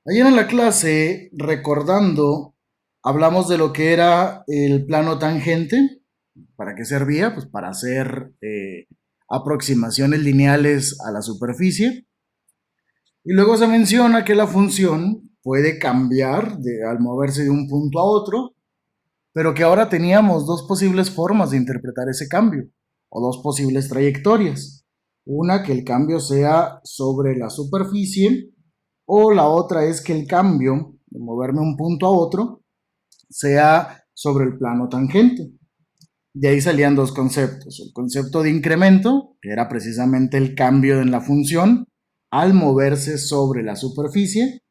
Ayer en la clase, recordando, hablamos de lo que era el plano tangente. ¿Para qué servía? Pues para hacer aproximaciones lineales a la superficie. Y luego se menciona que la función puede cambiar al moverse de un punto a otro, pero que ahora teníamos dos posibles formas de interpretar ese cambio, o dos posibles trayectorias. Una, que el cambio sea sobre la superficie, o la otra es que el cambio de moverme de un punto a otro sea sobre el plano tangente. De ahí salían dos conceptos. El concepto de incremento, que era precisamente el cambio en la función al moverse sobre la superficie,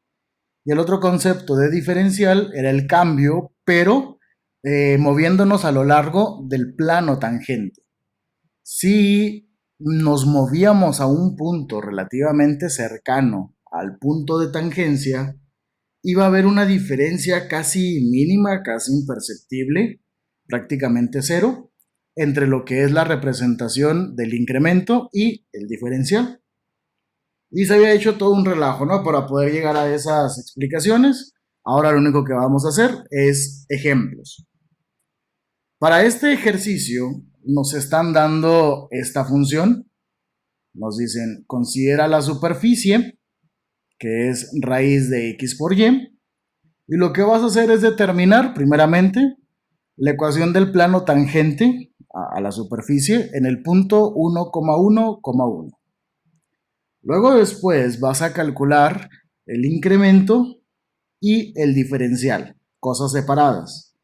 y el otro concepto de diferencial era el cambio, pero moviéndonos a lo largo del plano tangente. Si nos movíamos a un punto relativamente cercano al punto de tangencia, iba a haber una diferencia casi mínima, casi imperceptible, prácticamente cero, entre lo que es la representación del incremento y el diferencial. Y se había hecho todo un relajo, ¿no? Para poder llegar a esas explicaciones. Ahora lo único que vamos a hacer es ejemplos. Para este ejercicio nos están dando esta función. Nos dicen, considera la superficie, que es raíz de x por y. Y lo que vas a hacer es determinar, primeramente, la ecuación del plano tangente a la superficie en el punto 1,1,1. Luego después vas a calcular el incremento y el diferencial, cosas separadas.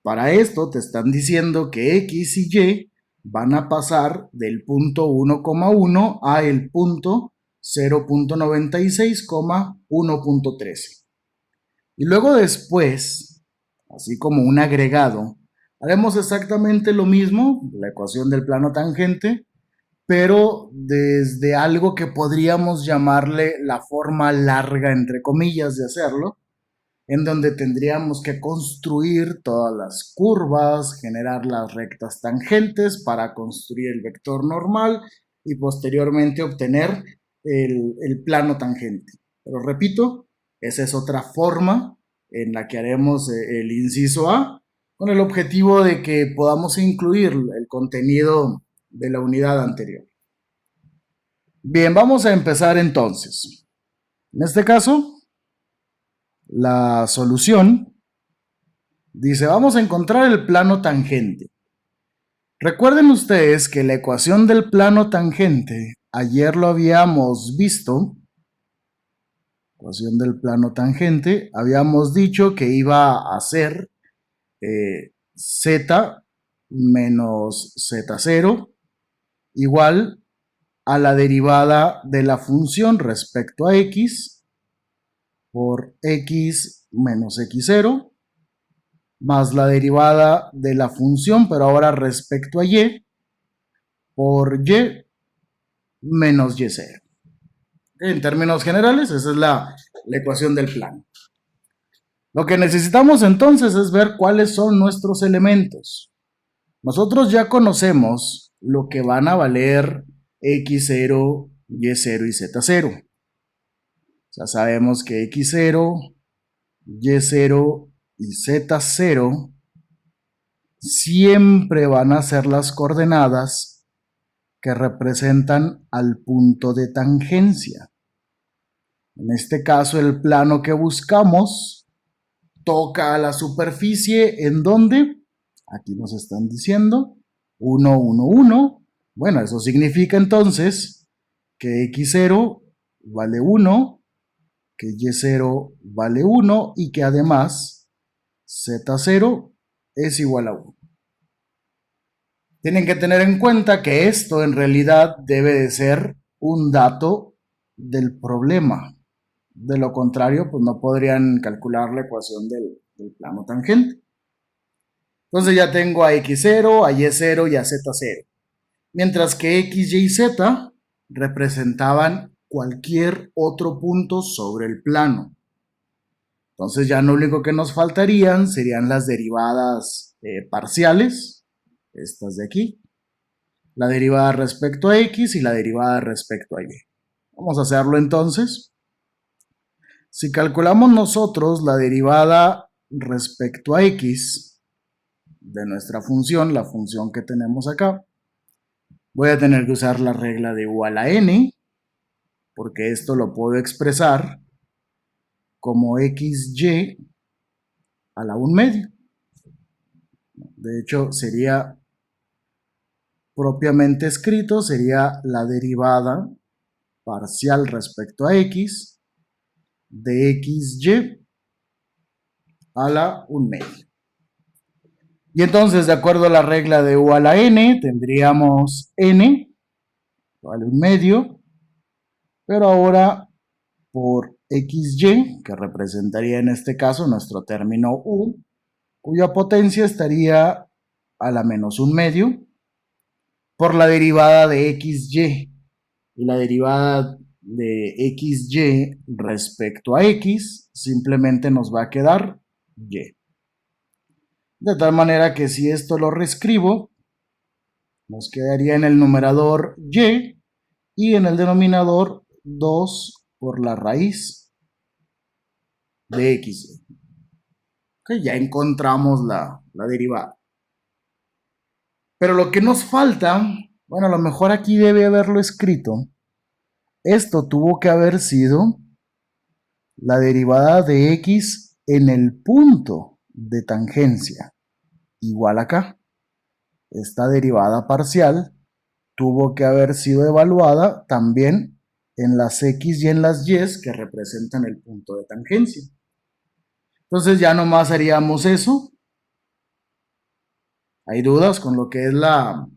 Para esto te están diciendo que x y y van a pasar del punto 1,1 a el punto 0,96,1,13. Y luego después, así como un agregado, haremos exactamente lo mismo, la ecuación del plano tangente, pero desde algo que podríamos llamarle la forma larga, entre comillas, de hacerlo, en donde tendríamos que construir todas las curvas, generar las rectas tangentes para construir el vector normal y posteriormente obtener el plano tangente. Pero repito, esa es otra forma en la que haremos el inciso A con el objetivo de que podamos incluir el contenido de la unidad anterior. Bien, vamos a empezar entonces. En este caso, la solución dice, vamos a encontrar el plano tangente. Recuerden ustedes que la ecuación del plano tangente, ayer lo habíamos visto, ecuación del plano tangente, habíamos dicho que iba a ser z menos z0 igual a la derivada de la función respecto a x por x menos x0 más la derivada de la función, pero ahora respecto a y, por y menos y0. En términos generales, esa es la ecuación del plano. Lo que necesitamos entonces es ver cuáles son nuestros elementos. Nosotros ya conocemos lo que van a valer x0, y0 y z0. Ya sabemos que x0, y0 y z0 siempre van a ser las coordenadas que representan al punto de tangencia. En este caso, el plano que buscamos toca a la superficie en donde, aquí nos están diciendo, 1, 1, 1. Bueno, eso significa entonces que x0 vale 1, que y0 vale 1 y que además z0 es igual a 1. Tienen que tener en cuenta que esto en realidad debe de ser un dato del problema. De lo contrario, pues no podrían calcular la ecuación del plano tangente. Entonces ya tengo a x0, a y0 y a z0. Mientras que x, y, z representaban cualquier otro punto sobre el plano. Entonces ya lo único que nos faltarían serían las derivadas parciales, estas de aquí, la derivada respecto a x y la derivada respecto a y. Vamos a hacerlo entonces. Si calculamos nosotros la derivada respecto a x de nuestra función, la función que tenemos acá, voy a tener que usar la regla de u a la n, porque esto lo puedo expresar como xy a la 1/2. De hecho, sería propiamente escrito, sería la derivada parcial respecto a x de xy a la 1/2. Y entonces, de acuerdo a la regla de u a la n, tendríamos n, vale 1/2, pero ahora por xy, que representaría en este caso nuestro término u, cuya potencia estaría a la menos 1/2, por la derivada de xy. Y la derivada de xy respecto a x simplemente nos va a quedar y. De tal manera que si esto lo reescribo, nos quedaría en el numerador y en el denominador 2 por la raíz de x. Okay, ya encontramos la derivada. Pero lo que nos falta, bueno, a lo mejor aquí debe haberlo escrito. Esto tuvo que haber sido la derivada de x en el punto de tangencia, igual acá. Esta derivada parcial tuvo que haber sido evaluada también en las x y en las y que representan el punto de tangencia. Entonces ya nomás haríamos eso. ¿Hay dudas con lo que es la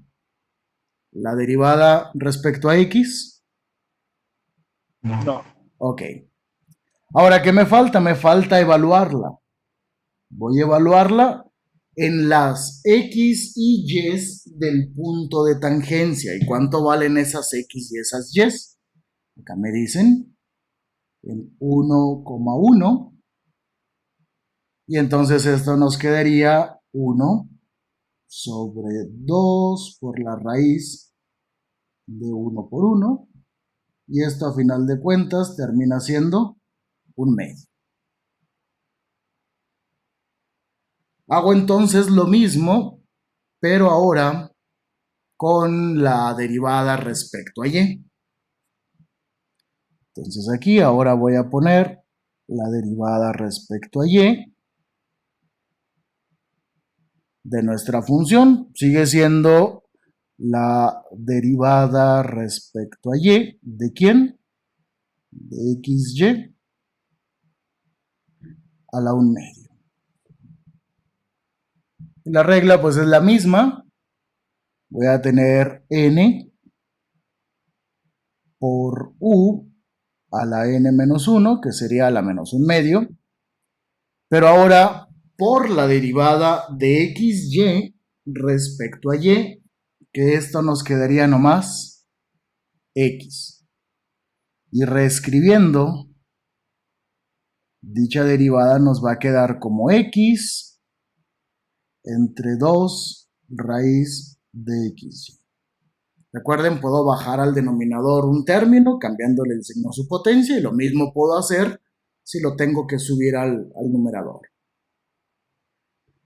derivada respecto a x? No. Ok. Ahora, ¿qué me falta? Me falta evaluarla. Voy a evaluarla en las x y y del punto de tangencia. ¿Y cuánto valen esas x y esas y? Acá me dicen en 1,1. Y entonces esto nos quedaría 1 sobre 2 por la raíz de 1 por 1. Y esto a final de cuentas termina siendo 1/2. Hago entonces lo mismo, pero ahora con la derivada respecto a y. Entonces aquí ahora voy a poner la derivada respecto a y de nuestra función. Sigue siendo la derivada respecto a y. ¿De quién? De xy a la 1/2. La regla pues es la misma. Voy a tener n por u a la n menos 1, que sería la menos 1/2. Pero ahora, por la derivada de xy respecto a y, que esto nos quedaría nomás x. Y reescribiendo, dicha derivada nos va a quedar como x entre 2 raíz de xy. Recuerden, puedo bajar al denominador un término cambiándole el signo a su potencia y lo mismo puedo hacer si lo tengo que subir al numerador.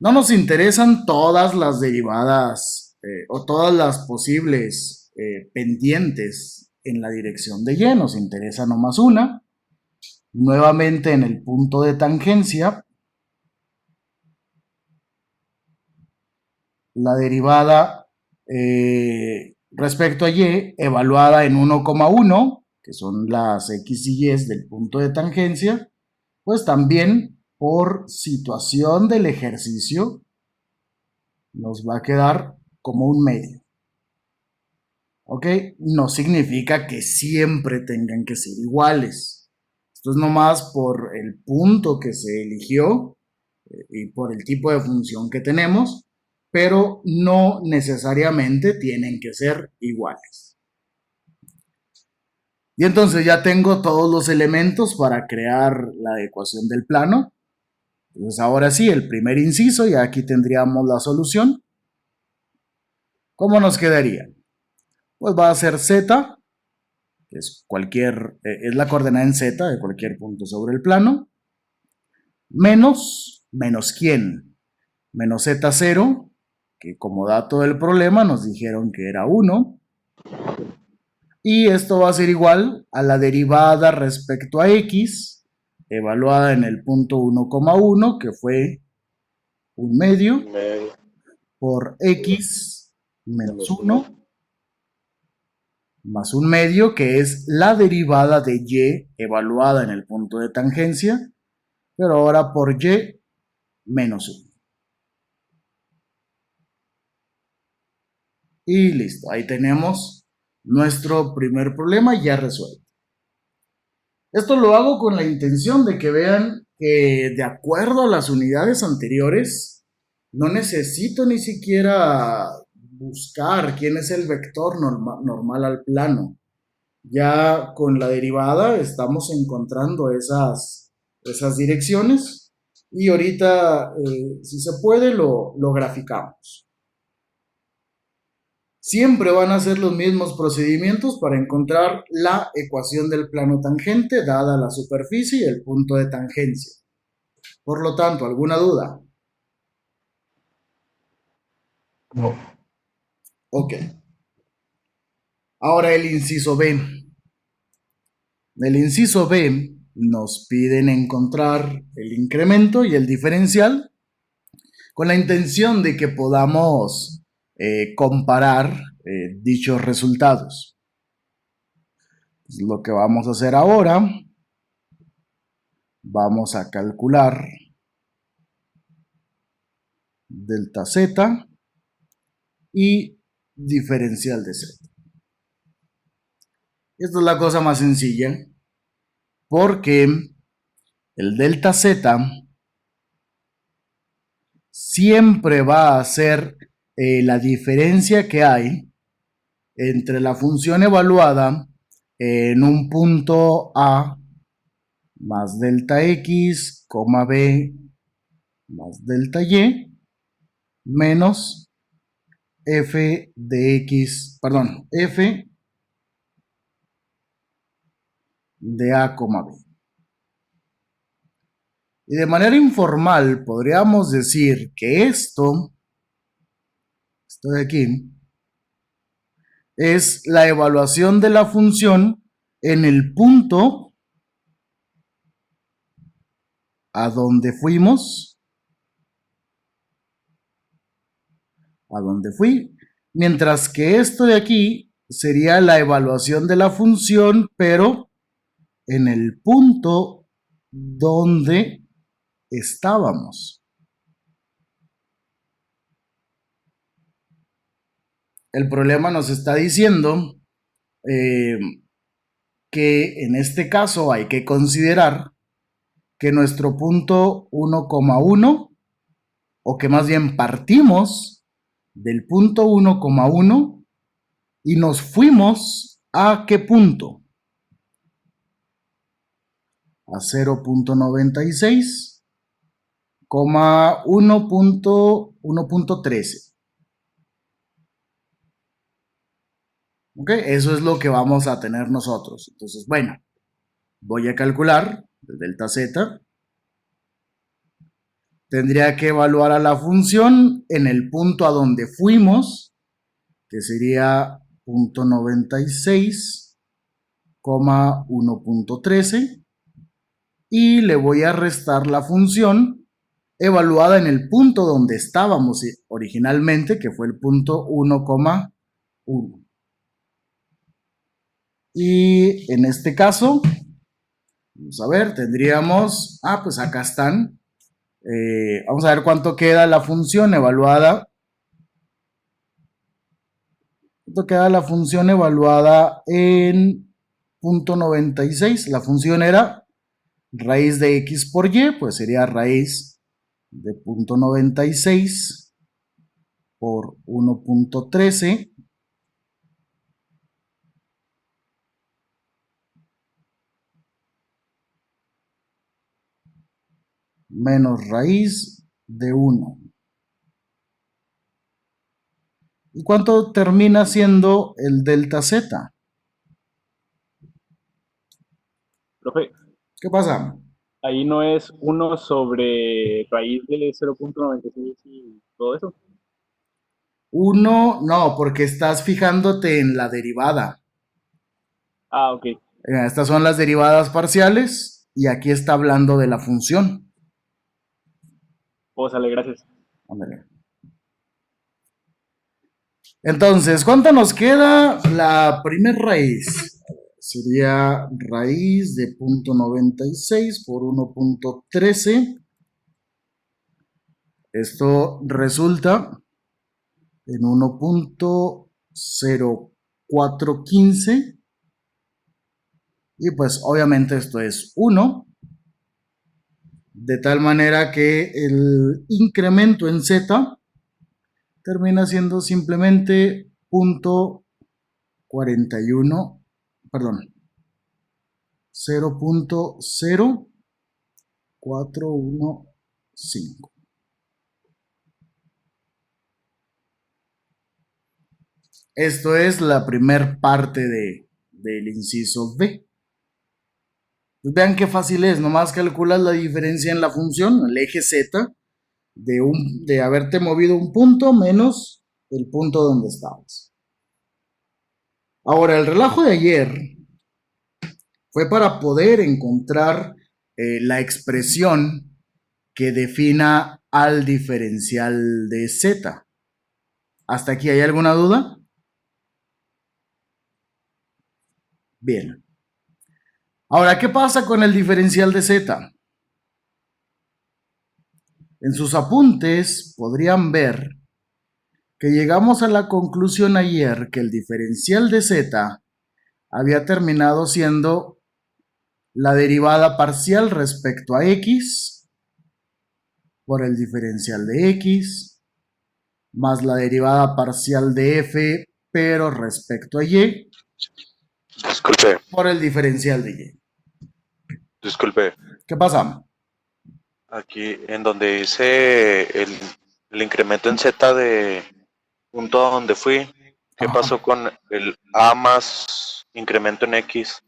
No nos interesan todas las derivadas o todas las posibles pendientes en la dirección de y, nos interesa nomás una. Nuevamente en el punto de tangencia, la derivada respecto a y evaluada en 1,1, que son las x y y del punto de tangencia, pues también por situación del ejercicio nos va a quedar como 1/2. ¿Ok? No significa que siempre tengan que ser iguales. Esto es nomás por el punto que se eligió y por el tipo de función que tenemos, pero no necesariamente tienen que ser iguales. Y entonces ya tengo todos los elementos para crear la ecuación del plano. Entonces ahora sí, el primer inciso, y aquí tendríamos la solución. ¿Cómo nos quedaría? Pues va a ser z que es es la coordenada en z de cualquier punto sobre el plano, menos ¿quién? Menos z0, que como dato del problema nos dijeron que era 1, y esto va a ser igual a la derivada respecto a x, evaluada en el punto 1,1, que fue 1/2, medio por x menos menos 1, 1 más 1/2, que es la derivada de y evaluada en el punto de tangencia, pero ahora por y menos 1. Y listo, ahí tenemos nuestro primer problema ya resuelto. Esto lo hago con la intención de que vean que de acuerdo a las unidades anteriores, no necesito ni siquiera buscar quién es el vector normal al plano. Ya con la derivada estamos encontrando esas direcciones y ahorita, si se puede, lo graficamos. Siempre van a ser los mismos procedimientos para encontrar la ecuación del plano tangente dada la superficie y el punto de tangencia. Por lo tanto, ¿alguna duda? No. Ok. Ahora el inciso B. El inciso B nos piden encontrar el incremento y el diferencial con la intención de que podamos comparar dichos resultados. Lo que vamos a hacer ahora, vamos a calcular delta z y diferencial de z. Esta es la cosa más sencilla, porque el delta z siempre va a ser la diferencia que hay entre la función evaluada en un punto A más delta x, b más delta y, menos f de x, perdón, f de a, b. Y de manera informal podríamos decir que esto de aquí, es la evaluación de la función en el punto a donde fuimos, mientras que esto de aquí sería la evaluación de la función, pero en el punto donde estábamos. El problema nos está diciendo que en este caso hay que considerar que nuestro punto 1,1, o que más bien partimos del punto 1,1 y nos fuimos ¿a qué punto? A 0.96, 1.13. ¿Ok? Eso es lo que vamos a tener nosotros. Entonces, bueno, voy a calcular el delta z. Tendría que evaluar a la función en el punto a donde fuimos, que sería 0.96, 1.13, y le voy a restar la función evaluada en el punto donde estábamos originalmente, que fue el punto 1,1. Y en este caso, vamos a ver, tendríamos, pues acá están. Vamos a ver cuánto queda la función evaluada. ¿Cuánto queda la función evaluada en 0.96? La función era raíz de x por y, pues sería raíz de 0.96 por 1.13 menos raíz de 1. ¿Y cuánto termina siendo el delta z? Profe, ¿Qué pasa? ahí no es uno sobre raíz de 0,96 y todo eso. Uno, no, porque estás fijándote en la derivada. Ah, ok. Estas son las derivadas parciales y aquí está hablando de la función. Sale, gracias. Ándale. Entonces, ¿cuánto nos queda? La primer raíz sería raíz de 0,96 por 1,13. Esto resulta en 1,0415. Y pues obviamente esto es 1. De tal manera que el incremento en z termina siendo simplemente 0,41, perdón, 0,0415. Esto es la primer parte del inciso B. Pues vean qué fácil es, nomás calculas la diferencia en la función, el eje z, de haberte movido un punto menos el punto donde estabas. Ahora, el relajo de ayer fue para poder encontrar la expresión que defina al diferencial de z. ¿Hasta aquí hay alguna duda? Bien. Ahora, ¿qué pasa con el diferencial de z? En sus apuntes podrían ver que llegamos a la conclusión ayer que el diferencial de z había terminado siendo la derivada parcial respecto a x por el diferencial de x más la derivada parcial de f pero respecto a y Disculpe, por el diferencial de y. disculpe. ¿Qué pasa? Aquí en donde dice el incremento en Z de punto a donde fui, ¿qué Ajá. pasó con el A más incremento en X?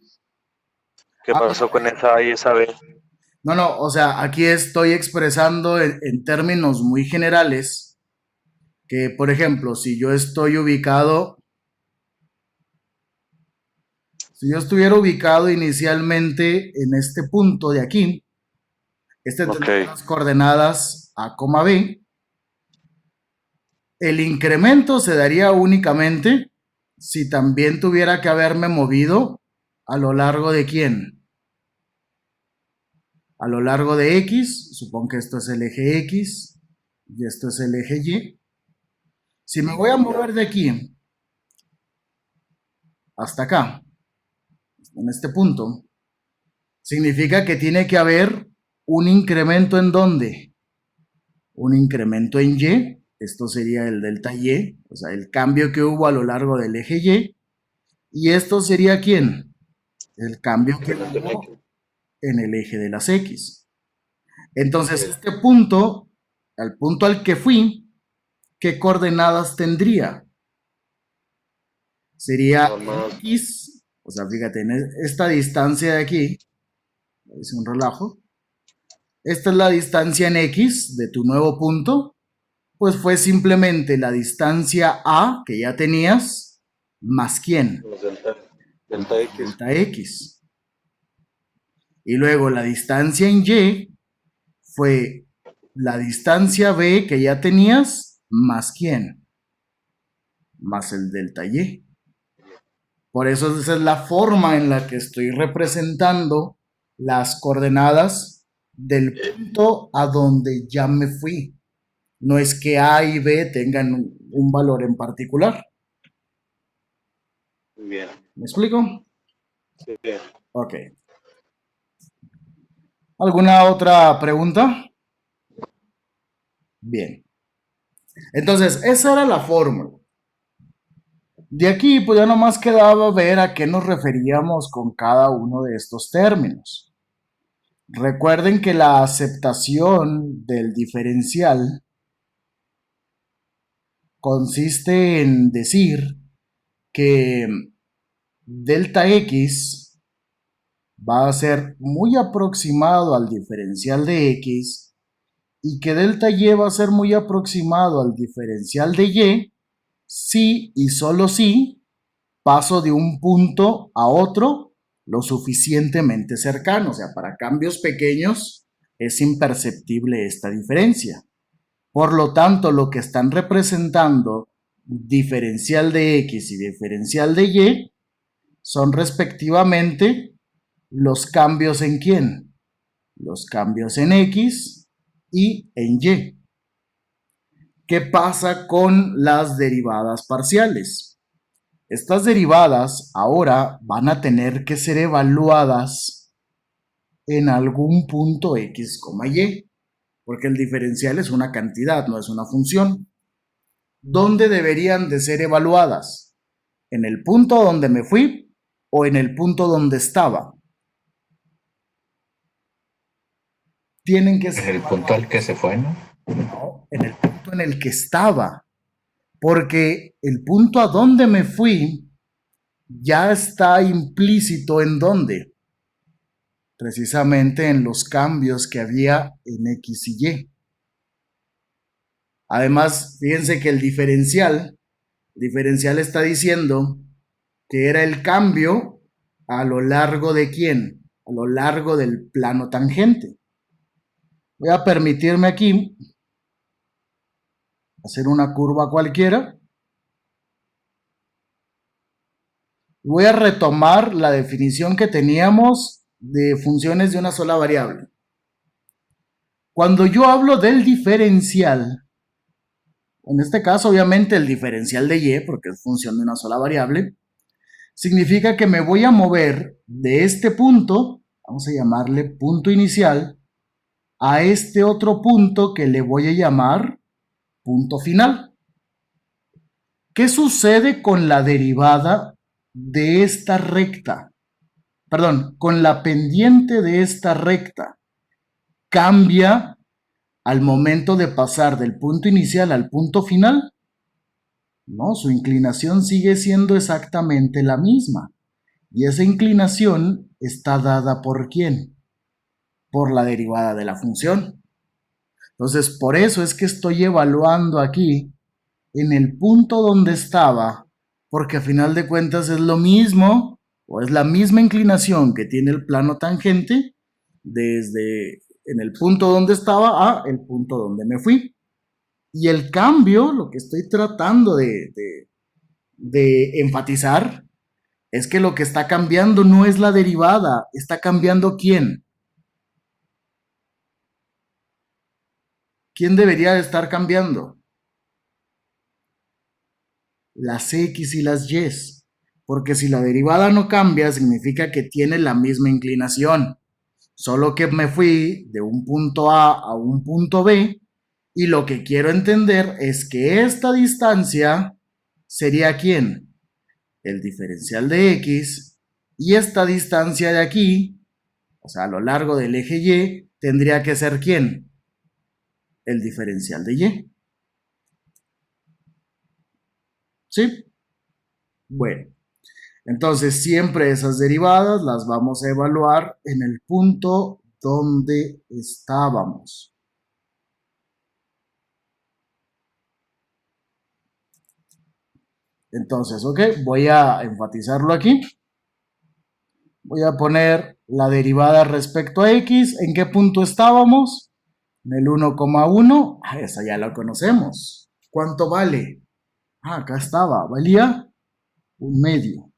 ¿Qué Ah, pasó con esa A y esa B? no, o sea, aquí estoy expresando en términos muy generales que, por ejemplo, si yo estuviera ubicado inicialmente en este punto de aquí, este Ok, tendría las coordenadas A, B. El incremento se daría únicamente si también tuviera que haberme movido a lo largo de quién. A lo largo de X, supongo que esto es el eje X y esto es el eje Y. Si me voy a mover de aquí hasta acá, en este punto, significa que tiene que haber un incremento en dónde? Un incremento en Y, esto sería el delta Y, o sea, el cambio que hubo a lo largo del eje Y, y esto sería ¿quién? El cambio que incremento en X. hubo en el eje de las X. Entonces, Ok, este punto, al punto al que fui, ¿qué coordenadas tendría? Sería son en más, X, o sea, fíjate, en esta distancia de aquí, es un relajo, esta es la distancia en X de tu nuevo punto, pues fue simplemente la distancia A que ya tenías, más quién, los delta más X. delta X. Y luego la distancia en Y fue la distancia B que ya tenías, más quién, más el delta Y. Por eso esa es la forma en la que estoy representando las coordenadas del punto a donde ya me fui. No es que A y B tengan un valor en particular. Muy bien. ¿Me explico? Sí, Ok. ¿Alguna otra pregunta? Bien. Entonces, esa era la fórmula. De aquí, pues ya nomás quedaba ver a qué nos referíamos con cada uno de estos términos. Recuerden que la aceptación del diferencial consiste en decir que delta x va a ser muy aproximado al diferencial de x y que delta y va a ser muy aproximado al diferencial de y si y solo si paso de un punto a otro lo suficientemente cercano. O sea, para cambios pequeños es imperceptible esta diferencia. Por lo tanto, lo que están representando diferencial de x y diferencial de y son respectivamente los cambios en quién, los cambios en x y en y. ¿Qué pasa con las derivadas parciales? Estas derivadas ahora van a tener que ser evaluadas en algún punto x, y, porque el diferencial es una cantidad, no es una función. ¿Dónde deberían de ser evaluadas? ¿En el punto donde me fui o en el punto donde estaba? Tienen que ser En el punto al que se fue, ¿no? No, en el punto en el que estaba, porque el punto a donde me fui ya está implícito en dónde, precisamente en los cambios que había en x y y. Además, fíjense que el diferencial está diciendo que era el cambio a lo largo de quién, a lo largo del plano tangente. Voy a permitirme aquí hacer una curva cualquiera. Voy a retomar la definición que teníamos de funciones de una sola variable. Cuando yo hablo del diferencial, en este caso obviamente el diferencial de y, porque es función de una sola variable, significa que me voy a mover de este punto, vamos a llamarle punto inicial, a este otro punto que le voy a llamar punto final. ¿Qué sucede con la derivada de esta recta? Perdón, con la pendiente de esta recta. ¿Cambia al momento de pasar del punto inicial al punto final? No, su inclinación sigue siendo exactamente la misma. Y esa inclinación está dada ¿por quién? Por la derivada de la función. Entonces, por eso es que estoy evaluando aquí en el punto donde estaba, porque a final de cuentas es lo mismo, o es la misma inclinación que tiene el plano tangente desde en el punto donde estaba a el punto donde me fui. Y el cambio, lo que estoy tratando de enfatizar, es que lo que está cambiando no es la derivada, está cambiando ¿quién? ¿Quién debería de estar cambiando? Las x y las y. Porque si la derivada no cambia, significa que tiene la misma inclinación. Solo que me fui de un punto A un punto B. Y lo que quiero entender es que esta distancia sería ¿quién? El diferencial de x. Y esta distancia de aquí, o sea, a lo largo del eje y, tendría que ser ¿quién? El diferencial de y. ¿Sí? Bueno, entonces siempre esas derivadas las vamos a evaluar en el punto donde estábamos. Entonces, ok, voy a enfatizarlo aquí. Voy a poner la derivada respecto a x. ¿En qué punto estábamos? En el 1,1. Esa ya la conocemos. ¿Cuánto vale? Acá estaba. Valía 1/2.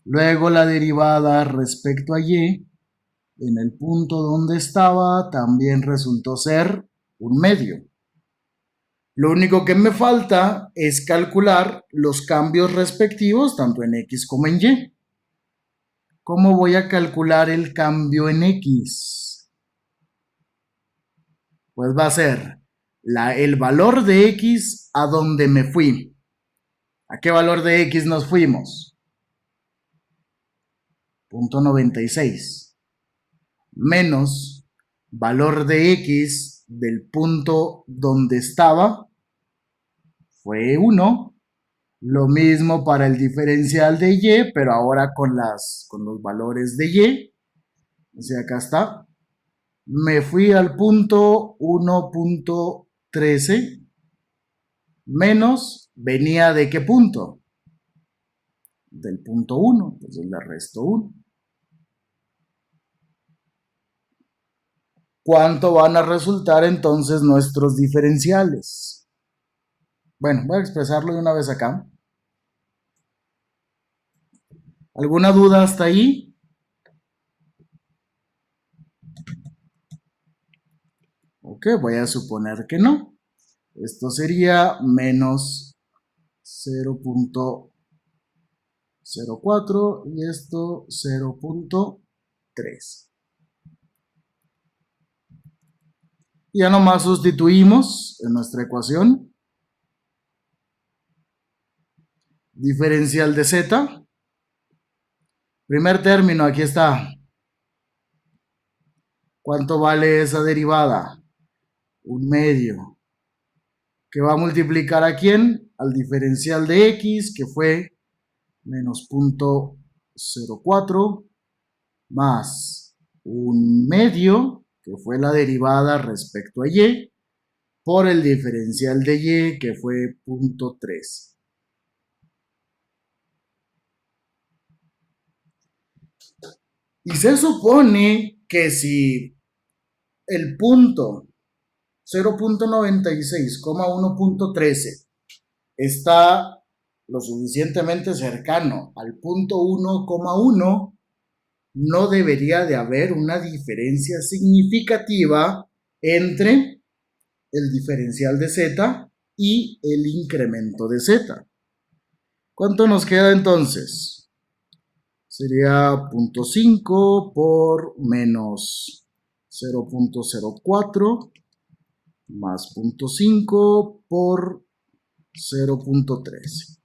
Luego la derivada respecto a y. En el punto donde estaba también resultó ser 1/2. Lo único que me falta es calcular los cambios respectivos tanto en x como en y. ¿Cómo voy a calcular el cambio en x? Pues va a ser el valor de x a donde me fui. ¿A qué valor de x nos fuimos? 0.96. Menos valor de x del punto donde estaba fue 1, Lo mismo para el diferencial de y, pero ahora con los valores de y. O sea, acá está. Me fui al punto 1.13 menos, venía de qué punto? Del punto 1, entonces le resto 1. ¿Cuánto van a resultar entonces nuestros diferenciales? Bueno, voy a expresarlo de una vez acá. ¿Alguna duda hasta ahí? Ok, voy a suponer que no. Esto sería menos 0.04 y esto 0.3. Ya nomás sustituimos en nuestra ecuación. Diferencial de z. Primer término, aquí está. ¿Cuánto vale esa derivada? 1/2. ¿Que va a multiplicar a quién? Al diferencial de x, que fue menos 0.04, más 1/2, que fue la derivada respecto a y, por el diferencial de y, que fue 0.3. Y se supone que si el punto 0.96,1.13 está lo suficientemente cercano al punto 1,1, no debería de haber una diferencia significativa entre el diferencial de z y el incremento de z. ¿Cuánto nos queda entonces? Sería 0.5 por menos 0.04 más 0.5 por 0.13.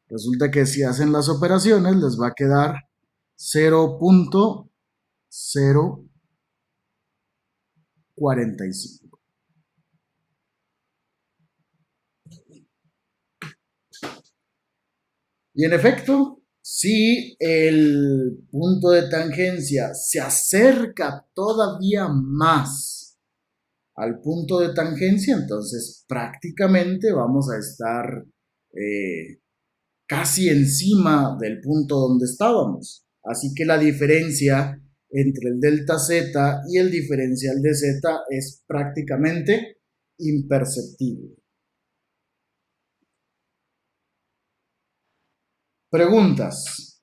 Resulta que si hacen las operaciones les va a quedar 0.045. Y en efecto, si el punto de tangencia se acerca todavía más al punto de tangencia, entonces prácticamente vamos a estar casi encima del punto donde estábamos. Así que la diferencia entre el delta z y el diferencial de z es prácticamente imperceptible. Preguntas.